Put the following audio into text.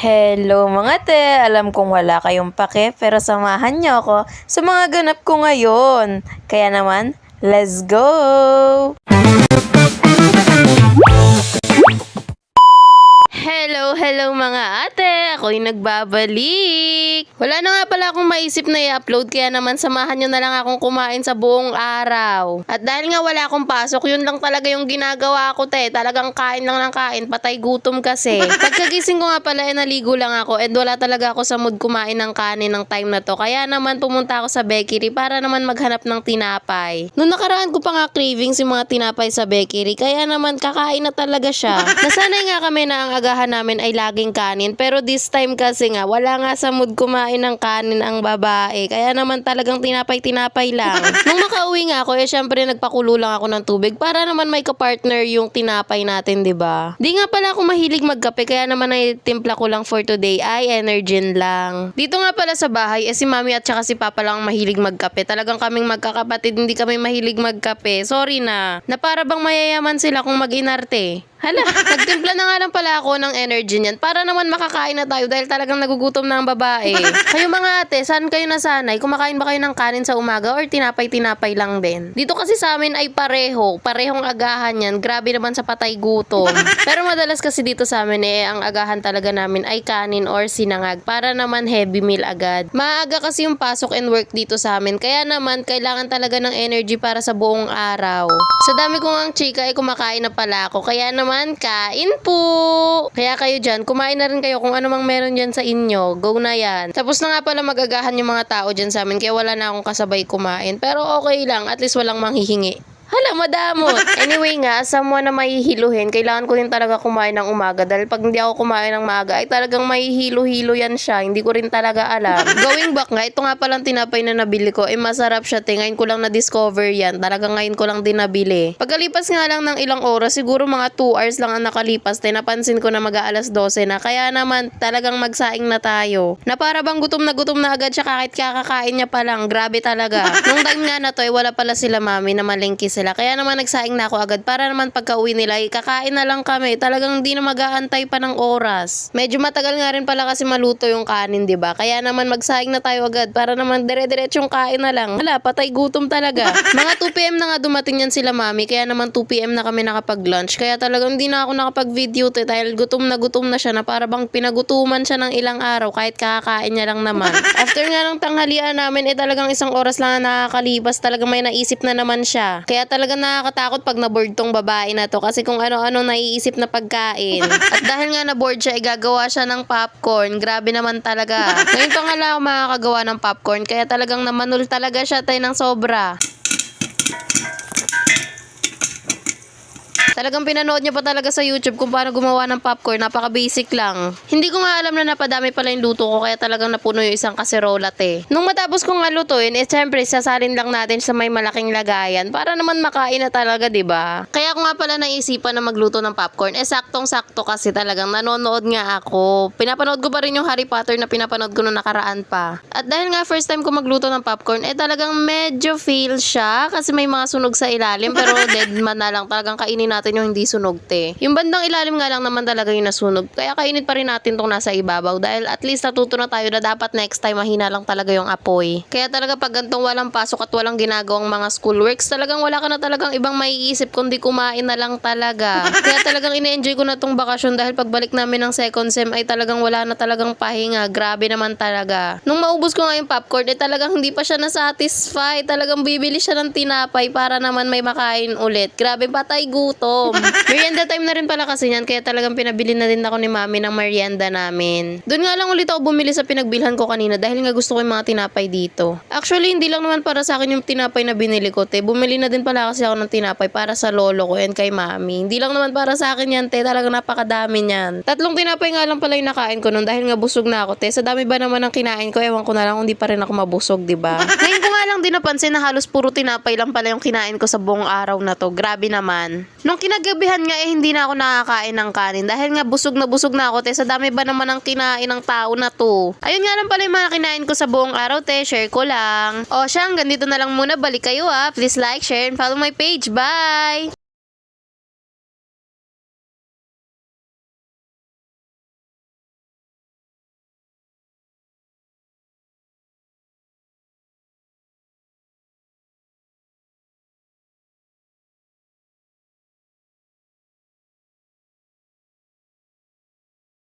Hello mga te! Alam kong wala kayong pake pero samahan niyo ako sa mga ganap ko ngayon. Kaya naman, let's go! Hello mga ate! Ako'y nagbabalik! Wala na nga pala akong maisip na i-upload kaya naman samahan nyo na lang akong kumain sa buong araw. At dahil nga wala akong pasok, yun lang talaga yung ginagawa ko te. Talagang kain lang ng kain, patay gutom kasi. Pagkagising ko nga pala naligo lang ako and wala talaga ako sa mood kumain ng kanin ng time na to. Kaya naman pumunta ako sa bakery para naman maghanap ng tinapay. Noong nakaraan ko pa nga cravings yung mga tinapay sa bakery kaya naman kakain na talaga siya. Nasanay nga kami na ang agahan namin ay laging kanin pero this time kasi nga wala nga sa mood kumain ng kanin ang babae kaya naman talagang tinapay lang. Nung makauwi nga ako syempre nagpakulo lang ako ng tubig para naman may kapartner yung tinapay natin, 'di ba? Di nga pala ako mahilig magkape kaya naman ay timpla ko lang for today ay Energin lang. Dito nga pala sa bahay si mami at saka si papa lang mahilig magkape. Talagang kaming magkakapatid hindi kami mahilig magkape. Sorry na para bang mayayaman sila kung mag-inarte. Hala, nagtimpla na nga lang pala ako ng energy niyan para naman makakain na tayo dahil talagang nagugutom na ang babae. Kayo mga ate, saan kayo nasanay? Kumakain ba kayo ng kanin sa umaga or tinapay lang din? Dito kasi sa amin ay parehong agahan yan. Grabe naman sa patay gutom. Pero madalas kasi dito sa amin ang agahan talaga namin ay kanin or sinangag para naman heavy meal agad. Maaga kasi yung pasok and work dito sa amin kaya naman kailangan talaga ng energy para sa buong araw. Sa dami kong ang chika ay kumakain na pala ako kaya naman kain po! Kaya kayo dyan, kumain na rin kayo kung ano mang meron dyan sa inyo. Go na yan. Tapos na nga pala magagahan yung mga tao dyan sa amin kaya wala na akong kasabay kumain. Pero okay lang, at least walang manghihingi. Hala, madamot. Anyway nga, someone na mahihiluhin, kailangan ko rin talaga kumain ng umaga dahil pag hindi ako kumain ng maaga ay talagang mahihilo-hilo yan siya. Hindi ko rin talaga alam. Going back nga, ito nga palang tinapay na nabili ko, masarap siya. Ngayon ko lang na-discover yan. Talagang ngayon ko lang din nabili. Pagkalipas nga lang ng ilang oras, siguro mga 2 hours lang ang nakalipas, napansin ko na mag-aalas 12 na. Kaya naman talagang magsaing na tayo. Na para bang gutom na agad siya kahit kakakain niya pa lang. Grabe talaga. Nung time nga na to, wala pala sila mami na malengke sila. Kaya naman nagsaing na ako agad para naman pagka-uwi nila, kakain na lang kami. Talagang hindi na mag-aantay pa ng oras. Medyo matagal nga rin pala kasi maluto yung kanin, 'di ba? Kaya naman magsaing na tayo agad para naman dire-diretsong kain na lang. Hala, patay gutom talaga. Mga 2 PM na nga dumating yan sila mami, kaya naman 2 PM na kami nakapag-lunch. Kaya talagang hindi na ako nakapag-video dahil gutom na siya na para bang pinagutuman siya ng ilang araw kahit kakakain niya lang naman. After nga ng tanghalian namin, talagang 1 oras lang na nakakalipas. Talagang may naisip na naman siya. Kaya talagang nakakatakot pag na-board tong babae na to kasi kung ano-ano naiisip na pagkain. At dahil nga na-board siya, gagawa siya ng popcorn. Grabe naman talaga. Ngayon pa nga lang ako makakagawa ng popcorn kaya talagang namanul talaga siya tayo ng sobra. Talagang pinanood niya pa talaga sa YouTube kung paano gumawa ng popcorn. Napaka-basic lang. Hindi ko nga alam na napadami pala yung luto ko kaya talagang napuno yung isang kaserola te. Nung matapos kong lutuin, syempre sasalin lang natin sa may malaking lagayan para naman makain na talaga, 'di ba? Kaya ko nga pala naisipan na magluto ng popcorn. Saktong-sakto kasi talagang nanonood nga ako. Pinapanood ko pa rin yung Harry Potter na pinapanood ko nung nakaraan pa. At dahil nga first time ko magluto ng popcorn, talagang medyo fail siya kasi may mga sunog sa ilalim pero dead man na lang talagang kainin natin yung hindi sunog te. Yung bandang ilalim nga lang naman talaga yung nasunog. Kaya kainit pa rin natin tong nasa ibabaw dahil at least natuto na tayo na dapat next time mahina lang talaga yung apoy. Kaya talaga pag gantong walang pasok at walang ginagawang mga schoolworks, talagang wala ka na talagang ibang maiisip kundi kumain na lang talaga. Kaya talagang ine-enjoy ko na tong bakasyon dahil pagbalik namin ng second sem ay talagang wala na talagang pahinga. Grabe naman talaga. Nung maubos ko nga yung popcorn, talagang hindi pa siya na-satisfy. Talagang bibili siya ng tinapay para naman may makain ulit. Grabe, patay gutom. Merienda time na rin pala kasi yan kaya talagang pinabili na din ako ni mami ng merienda namin. Doon nga lang ulit ako bumili sa pinagbilhan ko kanina dahil nga gusto ko yung mga tinapay dito. Actually, hindi lang naman para sa akin yung tinapay na binili ko te. Bumili na din pala kasi ako ng tinapay para sa lolo ko and kay mami. Hindi lang naman para sa akin yan te. Talagang napakadami niyan. 3 tinapay nga lang pala yung nakain ko nun dahil nga busog na ako te. Sa dami ba naman ang kinain ko, ewan ko na lang kung di pa rin ako mabusog, diba? Ngayon ko nga lang din napansin na halos puro tinapay lang pala yung kinain ko sa buong araw na to. Grabe naman. Nung kinagabihan nga hindi na ako nakakain ng kanin dahil nga busog na ako te. Sa dami ba naman ang kinain ng tao na to. Ayun nga lang pala yung mga kinain ko sa buong araw te. Share ko lang. O siya, hanggang dito na lang muna. Balik kayo Please like, share, and follow my page. Bye!